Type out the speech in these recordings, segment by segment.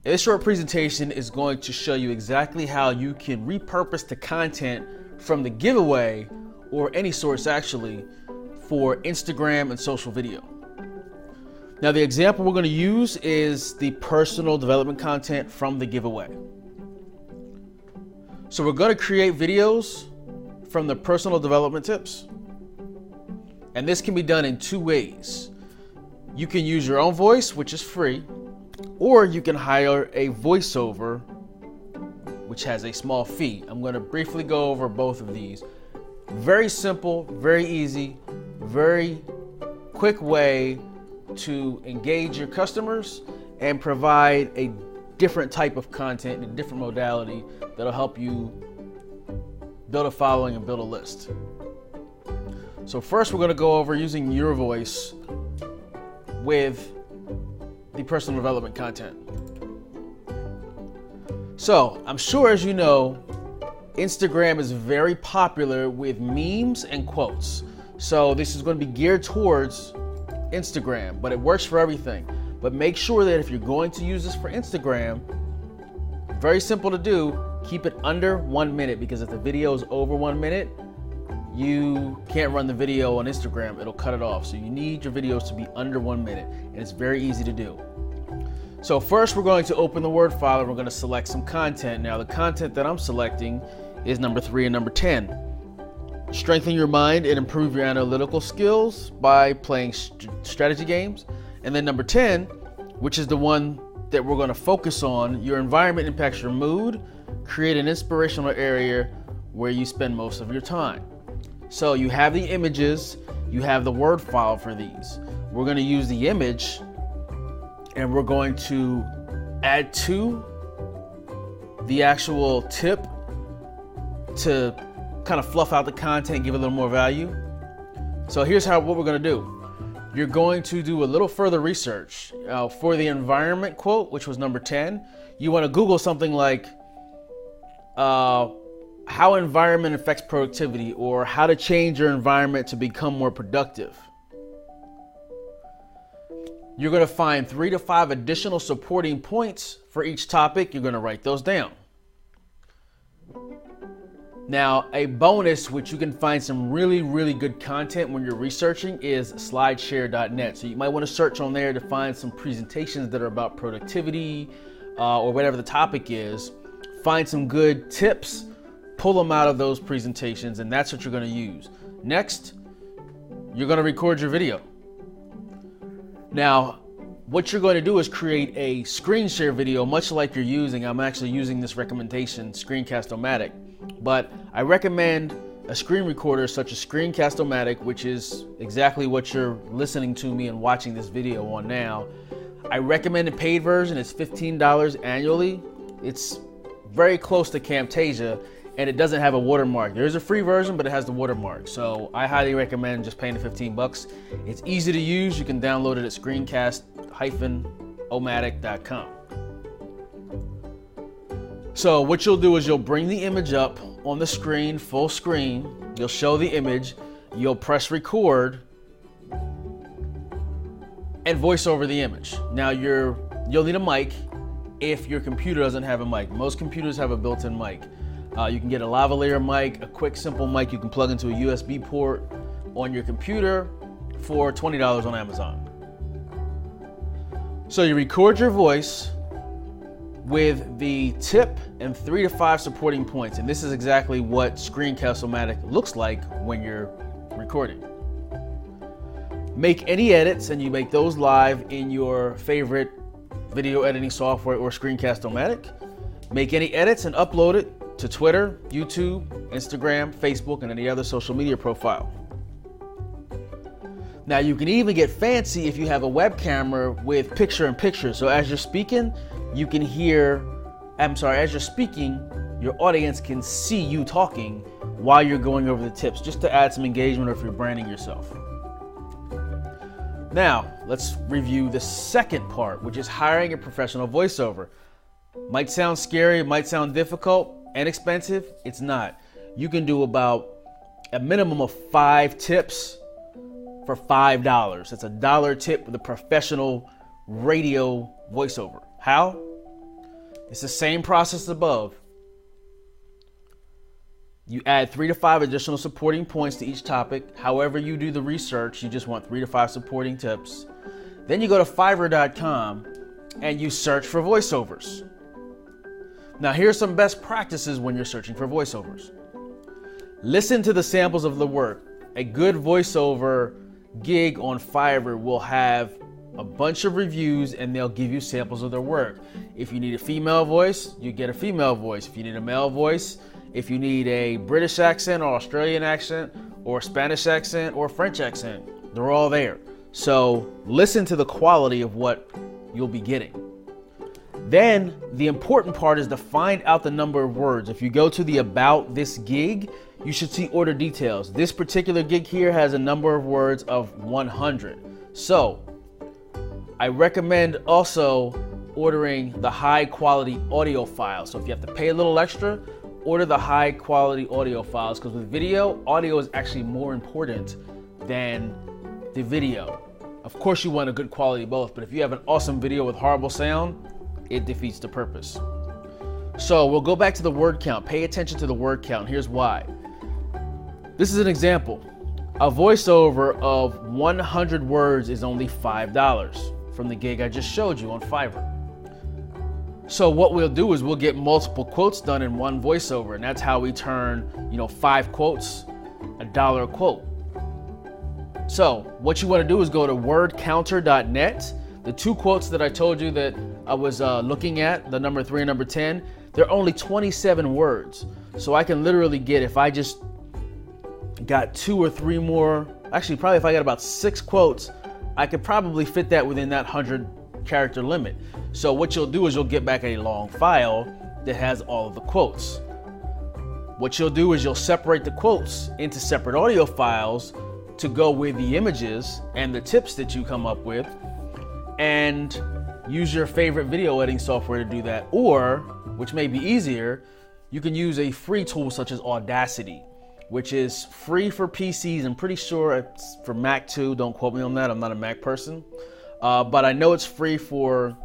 This short presentation is going to show you exactly how you can repurpose the content from the giveaway or any source actually for Instagram and social video. Now the example we're going to use is the personal development content from the giveaway. So we're going to create videos from the personal development tips. And this can be done in two ways. You can use your own voice, which is free, or you can hire a voiceover, which has a small fee. I'm going to briefly go over both of these. Very simple, very easy, very quick way to engage your customers and provide a different type of content, a different modality that'll help you build a following and build a list. So first we're going to go over using your voice with the personal development content. So I'm sure, as you know, Instagram is very popular with memes and quotes. So this is going to be geared towards Instagram, but it works for everything. But make sure that if you're going to use this for Instagram, very simple to do, keep it under 1 minute, because if the video is over 1 minute, you can't run the video on Instagram. It'll cut it off. So you need your videos to be under 1 minute, and it's very easy to do. So first we're going to open the Word file and we're going to select some content. Now the content that I'm selecting is number 3 and number 10. Strengthen your mind and improve your analytical skills by playing strategy games. And then number 10, which is the one that we're going to focus on, your environment impacts your mood. Create an inspirational area where you spend most of your time. So you have the images, you have the Word file for these. We're going to use the image and we're going to add to the actual tip to kind of fluff out the content, give it a little more value. So here's what we're going to do. You're going to do a little further research. For the environment quote, which was number 10, you want to Google something like how environment affects productivity, or how to change your environment to become more productive. You're going to find 3 to 5 additional supporting points for each topic. You're going to write those down. Now, a bonus, which you can find some really, really good content when you're researching, is slideshare.net. So you might want to search on there to find some presentations that are about productivity or whatever the topic is. Find some good tips, pull them out of those presentations, and that's what you're going to use. Next, you're going to record your video. Now, what you're going to do is create a screen share video, much like you're using. I'm actually using this recommendation, Screencast-O-Matic, but I recommend a screen recorder such as Screencast-O-Matic, which is exactly what you're listening to me and watching this video on now. I recommend a paid version. It's $15 annually. It's very close to Camtasia, and it doesn't have a watermark. There is a free version, but it has the watermark. So I highly recommend just paying the $15. It's easy to use. You can download it at screencast-omatic.com. So what you'll do is you'll bring the image up on the screen, full screen. You'll show the image. You'll press record and voice over the image. Now you'll need a mic if your computer doesn't have a mic. Most computers have a built-in mic. You can get a lavalier mic, a quick, simple mic you can plug into a USB port on your computer for $20 on Amazon. So you record your voice with the tip and 3 to 5 supporting points. And this is exactly what Screencast-O-Matic looks like when you're recording. Make any edits, and you make those live in your favorite video editing software or Screencast-O-Matic. Make any edits and upload it to Twitter, YouTube, Instagram, Facebook, and any other social media profile. Now you can even get fancy if you have a web camera with picture-in-picture. So as you're speaking, you can as you're speaking, your audience can see you talking while you're going over the tips, just to add some engagement or if you're branding yourself. Now, let's review the second part, which is hiring a professional voiceover. Might sound scary, it might sound difficult and expensive. It's not. You can do about a minimum of 5 tips for $5. It's $1 tip with a professional radio voiceover. How? It's the same process above. You add 3 to 5 additional supporting points to each topic. However you do the research, you just want 3 to 5 supporting tips. Then you go to Fiverr.com and you search for voiceovers. Now, here's some best practices when you're searching for voiceovers. Listen to the samples of the work. A good voiceover gig on Fiverr will have a bunch of reviews and they'll give you samples of their work. If you need a female voice, you get a female voice. If you need a male voice, if you need a British accent or Australian accent or Spanish accent or French accent, they're all there. So listen to the quality of what you'll be getting. Then the important part is to find out the number of words. If you go to the About This Gig, you should see order details. This particular gig here has a number of words of 100. So I recommend also ordering the high quality audio file. So if you have to pay a little extra, order the high quality audio files, because with video, audio is actually more important than the video. Of course you want a good quality both, but if you have an awesome video with horrible sound, it defeats the purpose. So we'll go back to the word count. Pay attention to the word count. Here's why. This is an example. A voiceover of 100 words is only $5 from the gig I just showed you on Fiverr. So what we'll do is we'll get multiple quotes done in one voiceover, and that's how we turn, 5 quotes, $1 a quote. So what you want to do is go to wordcounter.net. The 2 quotes that I told you that I was looking at, the number 3 and number 10, they're only 27 words. So I can literally get, if I just got 2 or 3 more, actually probably if I got about 6 quotes, I could probably fit that within that 100 character limit. So what you'll do is you'll get back a long file that has all of the quotes. What you'll do is you'll separate the quotes into separate audio files to go with the images and the tips that you come up with, and use your favorite video editing software to do that. Or, which may be easier, you can use a free tool such as Audacity, which is free for PCs. I'm pretty sure it's for Mac too. Don't quote me on that. I'm not a Mac person. But I know it's free for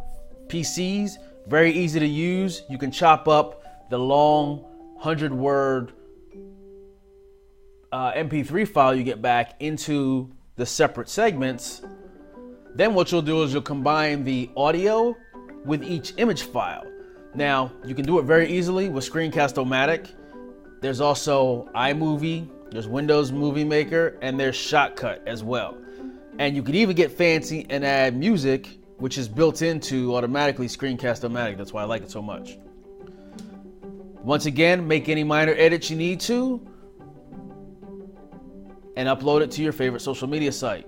PCs. Very easy to use. You can chop up the long 100-word MP3 file you get back into the separate segments. Then what you'll do is you'll combine the audio with each image file. Now, you can do it very easily with Screencast-O-Matic. There's also iMovie, there's Windows Movie Maker, and there's Shotcut as well. And you can even get fancy and add music, which is built into automatically Screencast-O-Matic. That's why I like it so much. Once again, make any minor edits you need to, and upload it to your favorite social media site.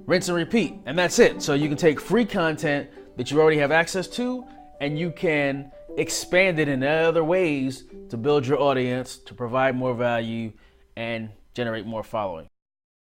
Rinse and repeat, and that's it. So you can take free content that you already have access to, and you can expand it in other ways to build your audience, to provide more value, and generate more following.